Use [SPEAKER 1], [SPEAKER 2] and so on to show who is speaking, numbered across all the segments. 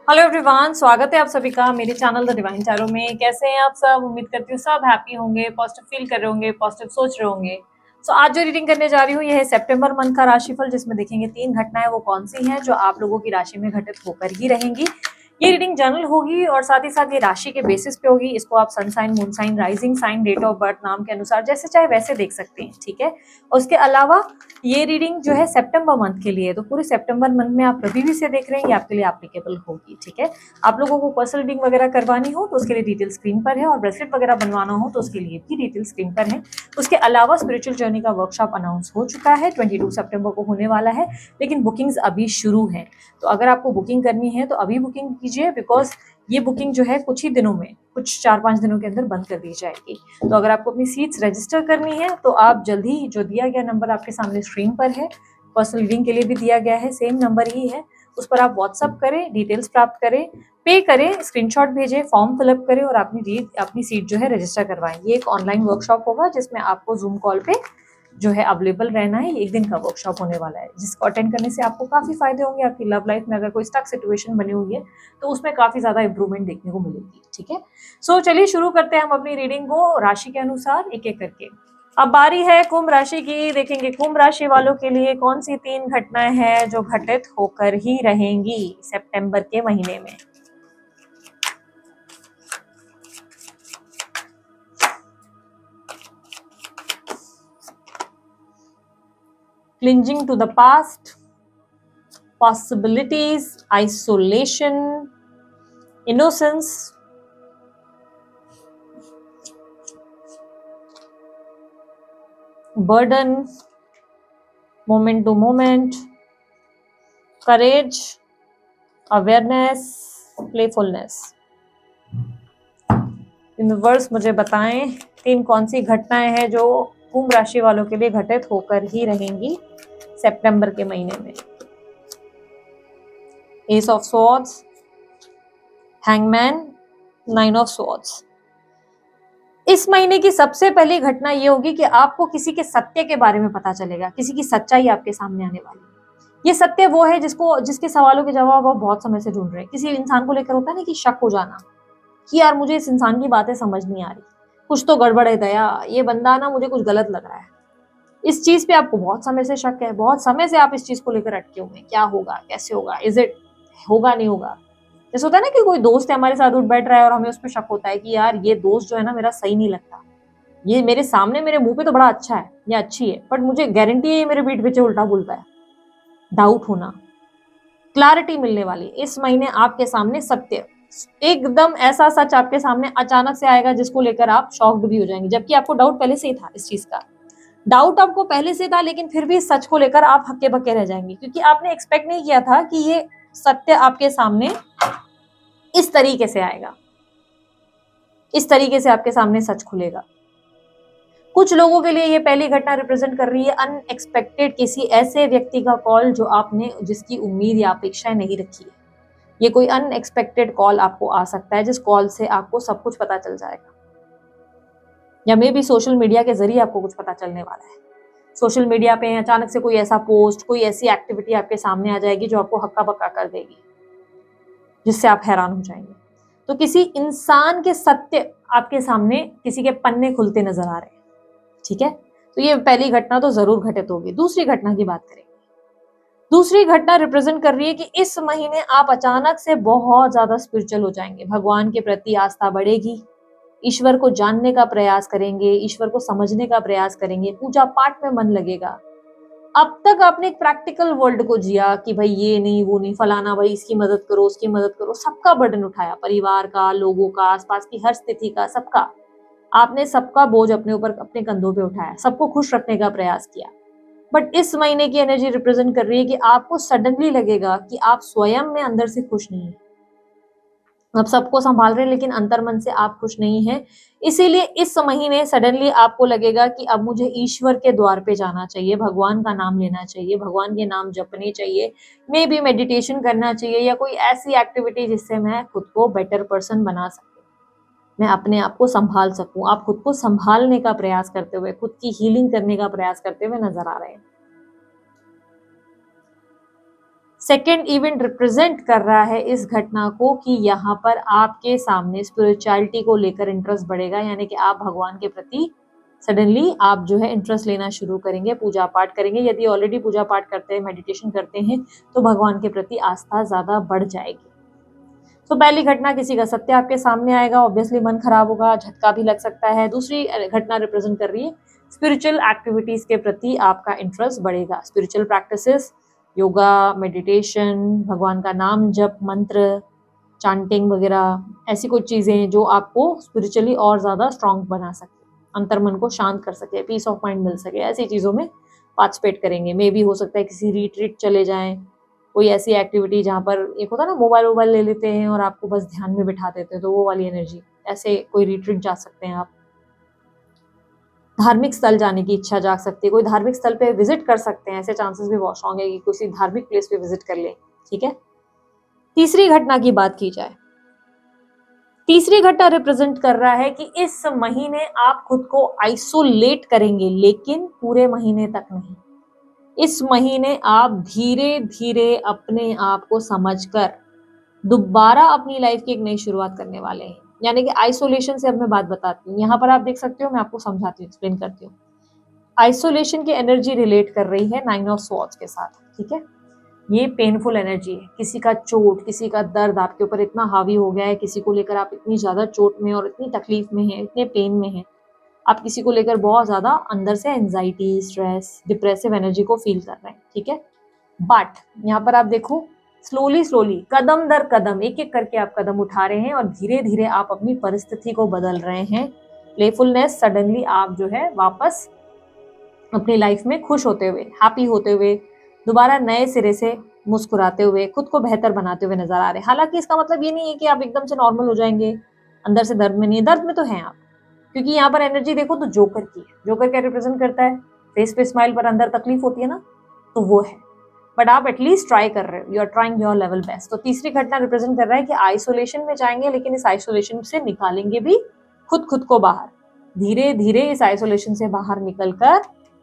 [SPEAKER 1] Hello everyone, स्वागत है आप सभी का मेरे चैनल द डिवाइन टैरो में। कैसे हैं आप सब? उम्मीद करती हूँ सब हैप्पी होंगे, पॉजिटिव फील कर रहे होंगे, पॉजिटिव सोच रहे होंगे। सो आज जो रीडिंग करने जा रही हूँ यह है सितंबर मंथ का राशिफल, जिसमें देखेंगे 3 घटनाएं वो कौन सी हैं जो आप लोगों की राशि में घटित होकर ही रहेंगी। ये रीडिंग जनरल होगी और साथ ही साथ ये राशि के बेसिस पे होगी। इसको आप sun sign, moon sign, rising sign, date of birth नाम के अनुसार जैसे चाहे वैसे देख सकते हैं, ठीक है। और उसके अलावा ये रीडिंग जो है सितंबर मंथ के लिए, तो पूरे सितंबर मंथ में आप कभी भी से देख रहे हैं, ये आपके लिए एप्लीकेबल होगी, ठीक है। आप लोगों को पर्सनल रीडिंग वगैरह करवानी हो तो उसके लिए डिटेल स्क्रीन पर है, और ब्रेसलेट वगैरह बनवाना हो तो उसके लिए भी डिटेल स्क्रीन पर है। उसके अलावा स्पिरिचुअल जर्नी का वर्कशॉप अनाउंस हो चुका है, 22 सितंबर को होने वाला है, लेकिन बुकिंग्स अभी शुरू हैं। तो अगर आपको बुकिंग करनी है तो अभी बुकिंग कीजिए, बिकॉज ये बुकिंग जो है कुछ ही दिनों में, कुछ 4-5 दिनों के अंदर बंद कर दी जाएगी। तो अगर आपको अपनी सीट्स रजिस्टर करनी है तो आप जल्दी ही, जो दिया गया नंबर आपके सामने स्क्रीन पर है, पर्सनल रीडिंग के लिए भी दिया गया है, सेम नंबर ही है, उस पर आप व्हाट्सअप करें, डिटेल्स प्राप्त करें, पे करें, स्क्रीनशॉट भेजें, फॉर्म फिलअप करें और अपनी सीट जो है रजिस्टर करवाएं। ये एक ऑनलाइन वर्कशॉप होगा जिसमें आपको जूम कॉल पे जो है अवेलेबल रहना है। 1 दिन का वर्कशॉप होने वाला है, जिसको अटेंड करने से आपको काफी फायदे होंगे। आपकी लव लाइफ में अगर कोई स्टक सिचुएशन बनी हुई है तो उसमें काफी ज्यादा इंप्रूवमेंट देखने को मिलेगी, ठीक है। सो चलिए शुरू करते हैं हम अपनी रीडिंग को राशि के अनुसार एक एक करके। अब बारी है कुंभ राशि की। देखेंगे कुंभ राशि वालों के लिए कौन सी 3 घटनाएं हैं जो घटित होकर ही रहेंगी सितंबर के महीने में। Clinging to the past, possibilities, isolation, innocence, burden, moment to moment, courage, awareness, playfulness। Universe मुझे बताएं 3 कौन सी घटनाएं हैं जो कुंभ राशि वालों के लिए घटित होकर ही रहेंगी सितंबर के महीने में। S of swords, hangman, 9 of swords. इस महीने की सबसे पहली घटना ये होगी कि आपको किसी के सत्य के बारे में पता चलेगा, किसी की सच्चाई आपके सामने आने वाली है। ये सत्य वो है जिसके सवालों के जवाब आप बहुत समय से ढूंढ रहे हैं। किसी इंसान को लेकर होता है ना कि शक हो जाना कि यार मुझे इस इंसान की बातें समझ नहीं आ रही, कुछ तो गड़बड़ है दया, ये बंदा ना मुझे कुछ गलत लग रहा है। इस चीज पे आपको बहुत समय से शक है, बहुत समय से आप इस चीज को लेकर अटके हुए हैं, क्या होगा, कैसे होगा, इज इट होगा, नहीं होगा। जैसे होता है ना कि कोई दोस्त है हमारे साथ उठ बैठ रहा है और हमें उस पर शक होता है कि यार ये दोस्त जो है ना मेरा सही नहीं लगता, ये मेरे सामने मेरे मुंह पे तो बड़ा अच्छा है या अच्छी है, बट मुझे गारंटी है ये मेरे पीठ पीछे उल्टा बोलता है। डाउट होना, क्लैरिटी मिलने वाली। इस महीने आपके सामने सत्य, एकदम ऐसा सच आपके सामने अचानक से आएगा जिसको लेकर आप शॉक्ड भी हो जाएंगे, जबकि आपको डाउट पहले से ही था। इस चीज का डाउट आपको पहले से था, लेकिन फिर भी सच को लेकर आप हक्के बक्के रह जाएंगे, क्योंकि आपने एक्सपेक्ट नहीं किया था कि ये सत्य आपके सामने इस तरीके से आएगा, इस तरीके से आपके सामने सच खुलेगा। कुछ लोगों के लिए ये पहली घटना रिप्रेजेंट कर रही है अनएक्सपेक्टेड किसी ऐसे व्यक्ति का कॉल जो आपने, जिसकी उम्मीद या अपेक्षाएं नहीं रखी है। ये कोई अनएक्सपेक्टेड कॉल आपको आ सकता है, जिस कॉल से आपको सब कुछ पता चल जाएगा, या मे भी सोशल मीडिया के जरिए आपको कुछ पता चलने वाला है। सोशल मीडिया पे अचानक से कोई ऐसा पोस्ट, कोई ऐसी एक्टिविटी आपके सामने आ जाएगी जो आपको हक्का बक्का कर देगी, जिससे आप हैरान हो जाएंगे। तो किसी इंसान के सत्य आपके सामने किसी के पन्ने खुलते नजर आ रहे हैं, ठीक है। तो ये पहली घटना तो जरूर घटित होगी। दूसरी घटना की बात करेंगे। दूसरी घटना रिप्रेजेंट कर रही है कि इस महीने आप अचानक से बहुत ज्यादा स्पिरिचुअल हो जाएंगे, भगवान के प्रति आस्था बढ़ेगी, ईश्वर को जानने का प्रयास करेंगे, ईश्वर को समझने का प्रयास करेंगे, पूजा पाठ में मन लगेगा। अब तक आपने एक प्रैक्टिकल वर्ल्ड को जिया कि भाई ये नहीं वो नहीं, फलाना भाई इसकी मदद करो उसकी मदद करो, सबका बर्डन उठाया, परिवार का, लोगों का, आसपास की हर स्थिति का, सबका आपने सबका बोझ अपने ऊपर, अपने कंधों पे उठाया, सबको खुश रखने का प्रयास किया। बट इस महीने की एनर्जी रिप्रेजेंट कर रही है कि आपको सडनली लगेगा कि आप स्वयं में अंदर से खुश नहीं है। आप सबको संभाल रहे हैं लेकिन अंतर्मन से आप खुश नहीं हैं। इसीलिए इस महीने सडनली आपको लगेगा कि अब मुझे ईश्वर के द्वार पे जाना चाहिए, भगवान का नाम लेना चाहिए, भगवान के नाम जपने चाहिए, मे बी मेडिटेशन करना चाहिए, या कोई ऐसी एक्टिविटी जिससे मैं खुद को बेटर पर्सन बना सकूं, मैं अपने आप को संभाल सकूं। आप खुद को संभालने का प्रयास करते हुए, खुद की हीलिंग करने का प्रयास करते हुए नजर आ रहे हैं। सेकेंड इवेंट रिप्रेजेंट कर रहा है इस घटना को कि यहाँ पर आपके सामने स्पिरिचुअलिटी को लेकर इंटरेस्ट बढ़ेगा, यानी कि आप भगवान के प्रति सडनली आप जो है इंटरेस्ट लेना शुरू करेंगे, पूजा पाठ करेंगे। यदि ऑलरेडी पूजा पाठ करते हैं, मेडिटेशन करते हैं, तो भगवान के प्रति आस्था ज्यादा बढ़ जाएगी। तो पहली घटना, किसी का सत्य आपके सामने आएगा, ऑब्वियसली मन खराब होगा, झटका भी लग सकता है। दूसरी घटना रिप्रेजेंट कर रही है स्पिरिचुअल एक्टिविटीज के प्रति आपका इंटरेस्ट बढ़ेगा। स्पिरिचुअल प्रैक्टिसेस, योगा, मेडिटेशन, भगवान का नाम जप, मंत्र, चांटिंग वगैरह, ऐसी कुछ चीजें जो आपको स्पिरिचुअली और ज्यादा स्ट्रांग बना सके, अंतर्मन को शांत कर सके, पीस ऑफ माइंड मिल सके, ऐसी चीजों में पार्टिसिपेट करेंगे। मे भी हो सकता है किसी रिट्रीट चले जाएं, कोई ऐसी एक्टिविटी जहाँ पर एक होता है ना मोबाइल ले लेते हैं और आपको बस ध्यान में बिठा देते हैं, तो वो वाली एनर्जी, ऐसे कोई रिट्रीट जा सकते हैं आप। धार्मिक स्थल जाने की इच्छा जाग सकती है, कोई धार्मिक स्थल पे विजिट कर सकते हैं, ऐसे चांसेस भी बहुत स्ट्रॉन्ग है कि किसी धार्मिक प्लेस पे विजिट कर ले। ठीक है, तीसरी घटना की बात की जाए, तीसरी घटना रिप्रेजेंट कर रहा है कि इस महीने आप खुद को आइसोलेट करेंगे, लेकिन पूरे महीने तक नहीं। इस महीने आप धीरे धीरे अपने आप को समझकर दोबारा अपनी लाइफ की एक नई शुरुआत करने वाले हैं। यानी कि आइसोलेशन से अब मैं बात बताती हूँ, यहाँ पर आप देख सकते हो, मैं आपको समझाती हूँ, एक्सप्लेन करती हूँ। आइसोलेशन की एनर्जी रिलेट कर रही है 9 ऑफ स्वॉर्ड्स के साथ। ठीक है, ये पेनफुल एनर्जी है, किसी का चोट, किसी का दर्द आपके ऊपर इतना हावी हो गया है, किसी को लेकर आप इतनी ज्यादा चोट में और इतनी तकलीफ में है, इतने पेन में है, आप किसी को लेकर बहुत ज्यादा अंदर से एंजाइटी, स्ट्रेस, डिप्रेसिव एनर्जी को फील कर रहे हैं। ठीक है, बट यहाँ पर आप देखो, स्लोली स्लोली, कदम दर कदम, एक एक करके आप कदम उठा रहे हैं और धीरे धीरे आप अपनी परिस्थिति को बदल रहे हैं। प्लेफुलनेस, सडनली आप जो है वापस अपनी लाइफ में खुश होते हुए, हैप्पी होते हुए, दोबारा नए सिरे से मुस्कुराते हुए, खुद को बेहतर बनाते हुए नजर आ रहे हैं। हालांकि इसका मतलब ये नहीं है कि आप एकदम से नॉर्मल हो जाएंगे, अंदर से दर्द में नहीं है, दर्द में तो हैं आप, क्योंकि यहाँ पर एनर्जी देखो तो जोकर की है। जोकर क्या रिप्रेजेंट करता है? फेस पे स्माइल पर अंदर तकलीफ होती है ना, तो वो है। बट आप एटलीस्ट ट्राई कर रहे हो, you are trying your level best. तो तीसरी घटना रिप्रेजेंट कर रहा है कि आइसोलेशन में जाएंगे, लेकिन इस आइसोलेशन से निकालेंगे भी खुद को बाहर। धीरे धीरे इस आइसोलेशन से बाहर निकलकर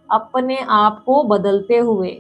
[SPEAKER 1] अपने आप को बदलते हुए,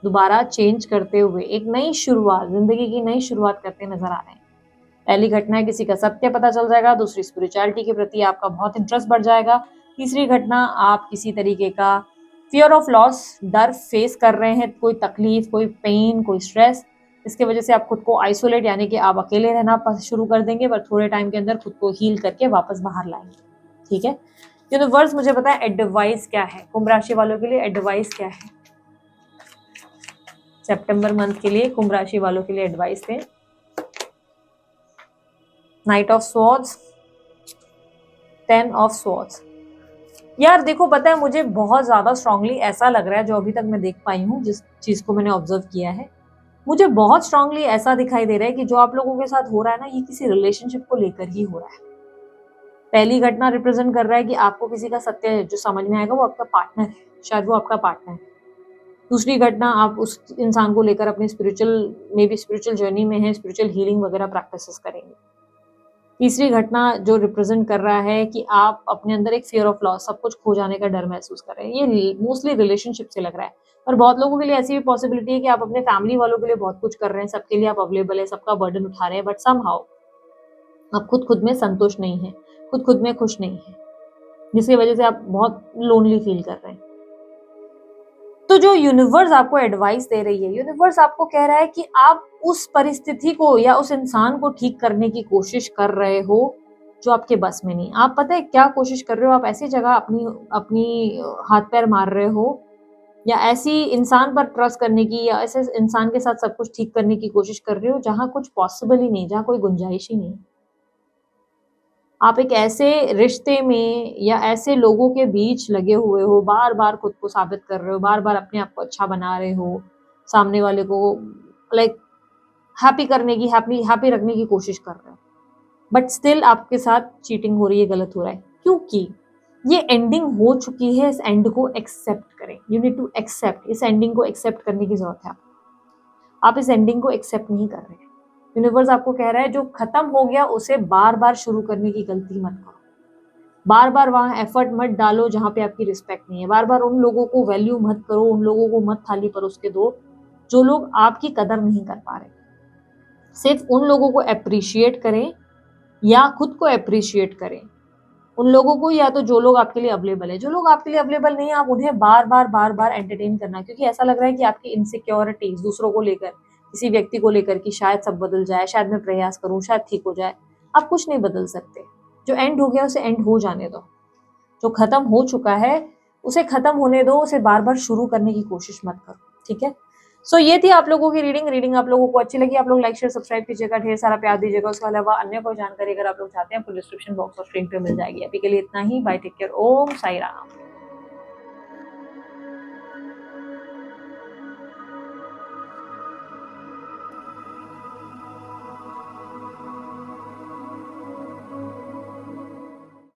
[SPEAKER 1] दोबारा चेंज करते हुए, एक नई शुरुआत, जिंदगी की नई शुरुआत करते नजर आ रहे हैं। पहली घटना है किसी का सत्य पता चल जाएगा, दूसरी स्पिरिचुअलिटी के प्रति आपका बहुत इंटरेस्ट बढ़ जाएगा, तीसरी घटना आप किसी तरीके का फियर ऑफ लॉस, डर फेस कर रहे हैं, कोई तकलीफ, कोई पेन, कोई स्ट्रेस, इसके वजह से आप खुद को आइसोलेट, यानी कि आप अकेले रहना शुरू कर देंगे, पर थोड़े टाइम के अंदर खुद को हील करके वापस बाहर लाएंगे। ठीक है, यूनिवर्स मुझे पता है एडवाइस क्या है, कुंभ राशि वालों के लिए एडवाइस क्या है, सितंबर मंथ के लिए कुंभ राशि वालों के लिए एडवाइस दें। Night of swords, 10 of swords. यार देखो, पता है मुझे बहुत ज्यादा स्ट्रांगली ऐसा लग रहा है, जो अभी तक मैं देख पाई हूँ, जिस चीज को मैंने ऑब्जर्व किया है, मुझे बहुत स्ट्रांगली ऐसा दिखाई दे रहा है कि जो आप लोगों के साथ हो रहा है ना, ये किसी रिलेशनशिप को लेकर ही हो रहा है। पहली घटना रिप्रेजेंट कर रहा है कि आपको किसी का सत्य जो समझ में आएगा, वो आपका पार्टनर है, शायद वो आपका पार्टनर है। दूसरी घटना, आप उस इंसान को लेकर अपनी स्पिरिचुअल जर्नी में है, स्पिरिचुअल हीलिंग वगैरह प्रैक्टिसेस करेंगे। तीसरी घटना जो रिप्रेजेंट कर रहा है कि आप अपने अंदर एक फियर ऑफ लॉस, सब कुछ खो जाने का डर महसूस कर रहे हैं। ये मोस्टली रिलेशनशिप से लग रहा है, पर बहुत लोगों के लिए ऐसी भी पॉसिबिलिटी है कि आप अपने फैमिली वालों के लिए बहुत कुछ कर रहे हैं, सबके लिए आप अवेलेबल है, सबका बर्डन उठा रहे हैं, बट समहाउ आप खुद में संतुष्ट नहीं है, खुद में खुश नहीं है, जिसकी वजह से आप बहुत लोनली फील कर रहे हैं। तो जो यूनिवर्स आपको एडवाइस दे रही है, यूनिवर्स आपको कह रहा है कि आप उस परिस्थिति को या उस इंसान को ठीक करने की कोशिश कर रहे हो जो आपके बस में नहीं। आप पता है क्या कोशिश कर रहे हो? आप ऐसी जगह अपनी हाथ पैर मार रहे हो, या ऐसी इंसान पर ट्रस्ट करने की, या ऐसे इंसान के साथ सब कुछ ठीक करने की कोशिश कर रहे हो जहां कुछ पॉसिबल ही नहीं, जहां कोई गुंजाइश ही नहीं। आप एक ऐसे रिश्ते में या ऐसे लोगों के बीच लगे हुए हो, बार बार खुद को साबित कर रहे हो, बार बार अपने आप को अच्छा बना रहे हो, सामने वाले को लाइक हैप्पी करने की, हैप्पी रखने की कोशिश कर रहे हो, बट स्टिल आपके साथ चीटिंग हो रही है, गलत हो रहा है, क्योंकि ये एंडिंग हो चुकी है। इस एंड को एक्सेप्ट करें, यू नीड टू एक्सेप्ट, इस एंडिंग को एक्सेप्ट करने की जरूरत है। आप इस एंडिंग को एक्सेप्ट नहीं कर रहे हैं। यूनिवर्स आपको कह रहा है जो खत्म हो गया उसे बार बार शुरू करने की गलती मत करो, बार बार वहां एफर्ट मत डालो जहां पे आपकी रिस्पेक्ट नहीं है, बार बार उन लोगों को वैल्यू मत करो, उन लोगों को मत थाली परोस के दो जो लोग आपकी कदर नहीं कर पा रहे। सिर्फ उन लोगों को अप्रिशिएट करें या खुद को अप्रिशिएट करें, उन लोगों को, या तो जो लोग आपके लिए अवेलेबल है। जो लोग आपके लिए अवेलेबल नहीं है, आप उन्हें बार बार एंटरटेन करना, क्योंकि ऐसा लग रहा है कि आपकी इनसिक्योरिटीज दूसरों को लेकर, किसी व्यक्ति को लेकर कि शायद सब बदल जाए, शायद मैं प्रयास करूं, शायद ठीक हो जाए। आप कुछ नहीं बदल सकते। जो एंड हो गया उसे एंड हो जाने दो। जो खत्म हो चुका है उसे खत्म होने दो, उसे बार बार शुरू करने की कोशिश मत करो, ठीक है। सो ये थी आप लोगों की रीडिंग आप लोगों को अच्छी लगी, आप लोग लाइक शेयर सब्सक्राइब कीजिएगा, ढेर सारा प्यार दीजिएगा। उसके अलावा अन्य कोई जानकारी अगर आप लोग चाहते हैं, आपको डिस्क्रिप्शन बॉक्स और स्क्रीन पे मिल जाएगी। अभी के लिए इतना ही, बाय, टेक केयर, ओम साई राम।